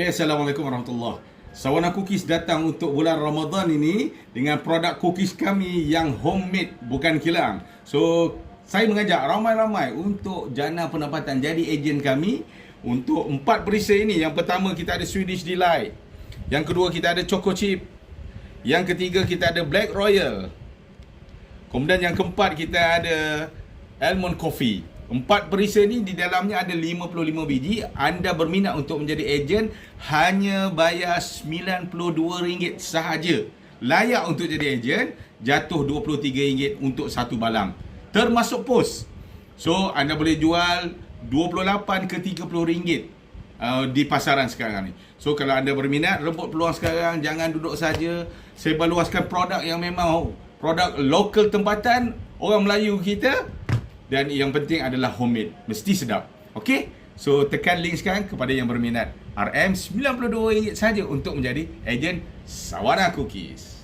Okay, Assalamualaikum warahmatullahi. Sawana Cookies datang untuk bulan Ramadan ini dengan produk cookies kami yang homemade, bukan kilang. So, saya mengajak ramai-ramai untuk jana pendapatan jadi ejen kami untuk 4 perisai ini. Yang pertama kita ada Swedish Delight. Yang kedua kita ada Choco Chip. Yang ketiga kita ada Black Royal. Kemudian yang keempat kita ada Almond Coffee. 4 perisai ni di dalamnya ada 55 biji. Anda berminat untuk menjadi ejen, hanya bayar RM92 sahaja. Layak untuk jadi ejen, jatuh RM23 untuk satu balang. Termasuk pos. So, anda boleh jual RM28 ke RM30 di pasaran sekarang ni. So, kalau anda berminat, rebut peluang sekarang. Jangan duduk saja. Saya luaskan produk yang memang produk lokal tempatan orang Melayu kita. Dan yang penting adalah homemade. Mesti sedap. Okey? So, tekan link sekarang kepada yang berminat. RM92 saja untuk menjadi ejen Sawana Cookies.